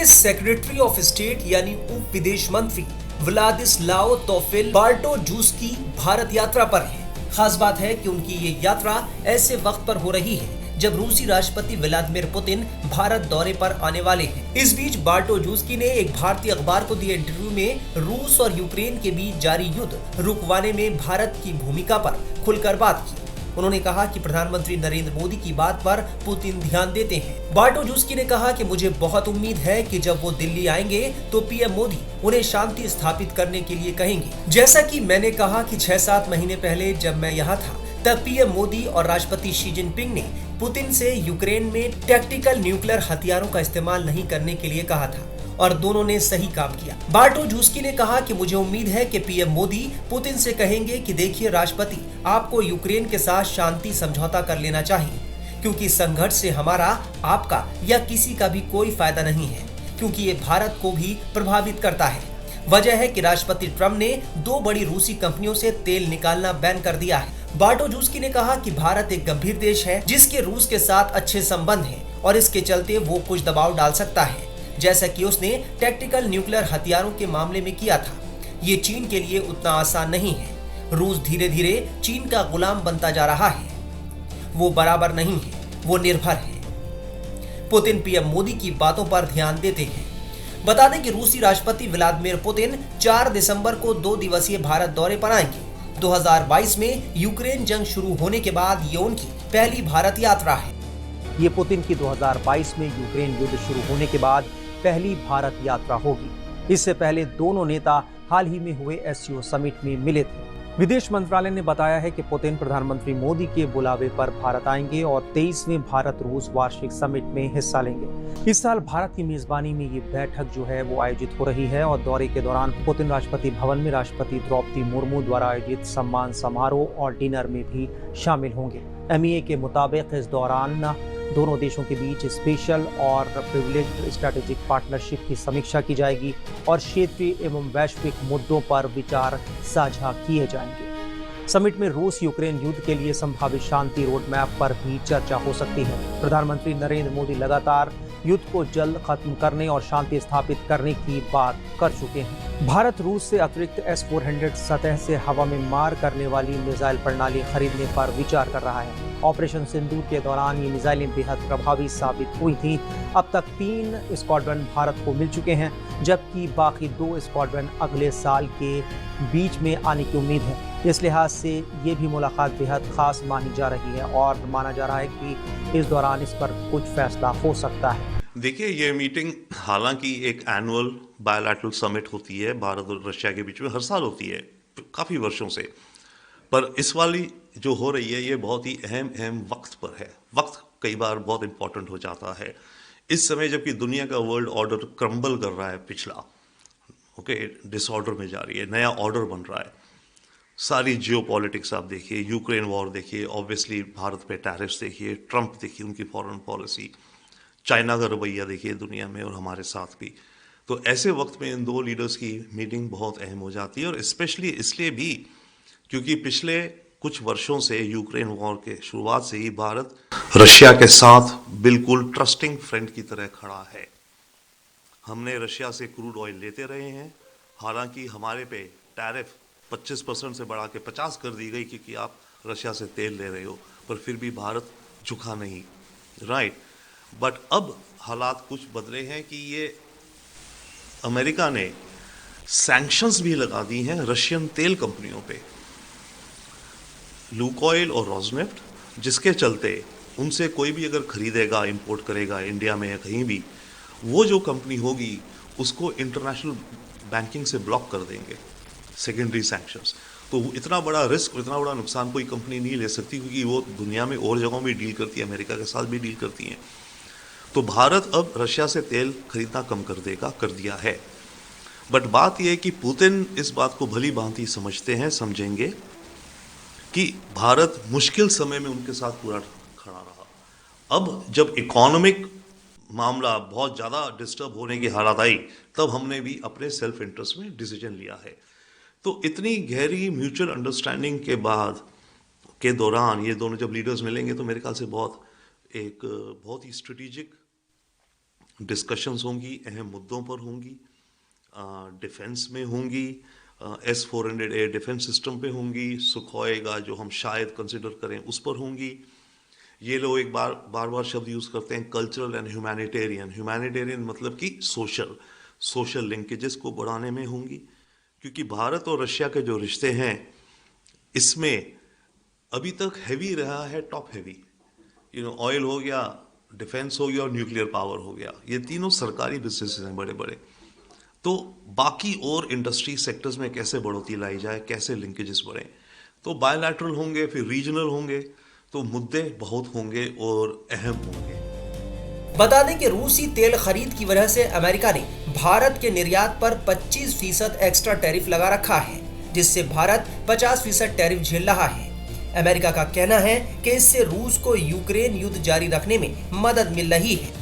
US secretary of state यानी उप विदेश मंत्री व्लादिस्लाव तोफिल बार्टोजूस्की भारत यात्रा पर हैं। खास बात है कि उनकी ये यात्रा ऐसे वक्त पर हो रही है जब रूसी राष्ट्रपति व्लादिमीर पुतिन भारत दौरे पर आने वाले हैं। इस बीच बार्टोजूस्की ने एक भारतीय अखबार को दिए इंटरव्यू में रूस और यूक्रेन के बीच जारी युद्ध रुकवाने में भारत की भूमिका पर खुलकर बात की। उन्होंने कहा कि प्रधानमंत्री नरेंद्र मोदी की बात पर पुतिन ध्यान देते हैं। बार्टोजूस्की ने कहा कि मुझे बहुत उम्मीद है कि जब वो दिल्ली आएंगे तो पीएम मोदी उन्हें शांति स्थापित करने के लिए कहेंगे। जैसा कि मैंने कहा कि 6-7 महीने पहले जब मैं यहाँ था तब पीएम मोदी और राष्ट्रपति शी जिनपिंग ने पुतिन से यूक्रेन में टैक्टिकल न्यूक्लियर हथियारों का इस्तेमाल नहीं करने के लिए कहा था और दोनों ने सही काम किया। बार्टोजूस्की ने कहा कि मुझे उम्मीद है कि पीएम मोदी पुतिन से कहेंगे कि देखिए राष्ट्रपति, आपको यूक्रेन के साथ शांति समझौता कर लेना चाहिए, क्योंकि संघर्ष से हमारा, आपका या किसी का भी कोई फायदा नहीं है, क्योंकि ये भारत को भी प्रभावित करता है। वजह है कि राष्ट्रपति ट्रंप ने 2 बड़ी रूसी कंपनियों से तेल निकालना बैन कर दिया है। बार्टोजूस्की ने कहा कि भारत एक गंभीर देश है जिसके रूस के साथ अच्छे संबंध हैं और इसके चलते वो कुछ दबाव डाल सकता है, जैसा कि उसने टैक्टिकल न्यूक्लियर हथियारों के मामले में किया था। ये चीन के लिए उतना आसान नहीं है। रूस धीरे धीरे चीन का गुलाम बनता जा रहा है। वो बराबर नहीं है, वो निर्भर है। पुतिन पीएम मोदी की बातों पर ध्यान देते हैं। बता दें कि रूसी राष्ट्रपति व्लादिमीर पुतिन 4 दिसंबर को 2 दिवसीय भारत दौरे पर आएंगे। 2022 में यूक्रेन जंग शुरू होने के बाद ये उनकी पहली भारत यात्रा है। ये पुतिन की 2022 में यूक्रेन युद्ध शुरू होने के बाद पहली भारत यात्रा होगी। इससे पहले दोनों नेता हाल ही में हुए एससीओ समिट में मिले थे। विदेश मंत्रालय ने बताया है कि पुतिन प्रधानमंत्री मोदी के बुलावे पर भारत आएंगे और 23वें भारत रूस वार्षिक समिट में हिस्सा लेंगे। इस साल भारत की मेजबानी में ये बैठक जो है वो आयोजित हो रही है और दौरे के दौरान पुतिन राष्ट्रपति भवन में राष्ट्रपति द्रौपदी मुर्मू द्वारा आयोजित सम्मान समारोह और डिनर में भी शामिल होंगे। एमईए के मुताबिक इस दौरान दोनों देशों के बीच स्पेशल और प्रिविलेज्ड स्ट्रैटेजिक पार्टनरशिप की समीक्षा की जाएगी और क्षेत्रीय एवं वैश्विक मुद्दों पर विचार साझा किए जाएंगे। समिट में रूस यूक्रेन युद्ध के लिए संभावित शांति रोड मैप पर भी चर्चा हो सकती है। प्रधानमंत्री नरेंद्र मोदी लगातार युद्ध को जल्द खत्म करने और शांति स्थापित करने की बात कर चुके हैं। भारत रूस से अतिरिक्त S-400 सतह से हवा में मार करने वाली मिसाइल प्रणाली खरीदने पर विचार कर रहा है। ऑपरेशन सिंदूर के दौरान ये मिसाइलें बेहद प्रभावी साबित हुई थीं। अब तक 3 स्क्वाड्रन भारत को मिल चुके हैं, जबकि बाकी 2 स्क्वाड्रन अगले साल के बीच में आने की उम्मीद है। इस लिहाज से ये भी मुलाकात बेहद खास मानी जा रही है और माना जा रहा है कि इस दौरान इस पर कुछ फैसला हो सकता है। देखिए, ये मीटिंग हालांकि एक एनुअल बायलैटरल समिट होती है भारत और रशिया के बीच में, हर साल होती है काफ़ी वर्षों से, पर इस वाली जो हो रही है ये बहुत ही अहम वक्त पर है। वक्त कई बार बहुत इंपॉर्टेंट हो जाता है इस समय, जबकि दुनिया का वर्ल्ड ऑर्डर क्रम्बल कर रहा है, पिछला डिसऑर्डर में जा रही है, नया ऑर्डर बन रहा है। सारी जियोपॉलिटिक्स आप देखिए, यूक्रेन वॉर देखिए, ऑब्वियसली भारत पे टैरिफ्स देखिए, ट्रंप देखिए, उनकी फॉरेन पॉलिसी, चाइना का रवैया देखिए दुनिया में और हमारे साथ भी। तो ऐसे वक्त में इन 2 लीडर्स की मीटिंग बहुत अहम हो जाती है, और स्पेशली इसलिए भी क्योंकि पिछले कुछ वर्षों से यूक्रेन वॉर के शुरुआत से ही भारत रशिया के साथ बिल्कुल ट्रस्टिंग फ्रेंड की तरह खड़ा है। हमने रशिया से क्रूड ऑयल लेते रहे हैं, हालांकि हमारे पे टैरिफ 25% से बढ़ा के 50 कर दी गई क्योंकि आप रशिया से तेल ले रहे हो, पर फिर भी भारत झुका नहीं, राइट। बट अब हालात कुछ बदले हैं कि ये अमेरिका ने सैंक्शंस भी लगा दी हैं रशियन तेल कंपनियों पे, लुकोइल और रोजनेफ्ट, जिसके चलते उनसे कोई भी अगर खरीदेगा, इंपोर्ट करेगा इंडिया में या कहीं भी, वो जो कंपनी होगी उसको इंटरनेशनल बैंकिंग से ब्लॉक कर देंगे, सेकेंडरी सैंक्शंस। तो इतना बड़ा रिस्क, इतना बड़ा नुकसान कोई कंपनी नहीं ले सकती, क्योंकि वो दुनिया में और जगहों में डील करती है, अमेरिका के साथ भी डील करती हैं। तो भारत अब रशिया से तेल खरीदना कम कर दिया है। बट बात यह है कि पुतिन इस बात को भली भांति समझते हैं, समझेंगे कि भारत मुश्किल समय में उनके साथ पूरा खड़ा रहा। अब जब इकोनॉमिक मामला बहुत ज़्यादा डिस्टर्ब होने की हालत आई, तब हमने भी अपने सेल्फ इंटरेस्ट में डिसीजन लिया है। तो इतनी गहरी म्यूचुअल अंडरस्टैंडिंग के बाद के दौरान ये दोनों जब लीडर्स मिलेंगे तो मेरे ख्याल से बहुत ही स्ट्रेटेजिक डिस्कशंस होंगी, अहम मुद्दों पर होंगी, डिफेंस में होंगी, S-400 एयर डिफेंस सिस्टम पे होंगी, सुखोई का जो हम शायद कंसिडर करें उस पर होंगी। ये लोग एक बार बार शब्द यूज़ करते हैं कल्चरल एंड ह्यूमैनिटेरियन मतलब कि सोशल लिंकेजेस को बढ़ाने में होंगी, क्योंकि भारत और रशिया के जो रिश्ते हैं इसमें अभी तक हैवी रहा है, टॉप हैवी, ऑयल हो गया, डिफेंस हो गया और न्यूक्लियर पावर हो गया, ये तीनों सरकारी बिजनेसेस हैं बड़े बड़े। तो बाकी और इंडस्ट्री सेक्टर्स में कैसे बढ़ोतरी लाई जाए, कैसे लिंकेजेस बढ़े, तो बायलैटरल होंगे, फिर रीजनल होंगे, तो मुद्दे बहुत होंगे और अहम होंगे। बता दें कि रूसी तेल खरीद की वजह से अमेरिका ने भारत के निर्यात पर 25% एक्स्ट्रा टैरिफ लगा रखा है, जिससे भारत 50% टैरिफ झेल रहा है। अमेरिका का कहना है कि इससे रूस को यूक्रेन युद्ध जारी रखने में मदद मिल रही है।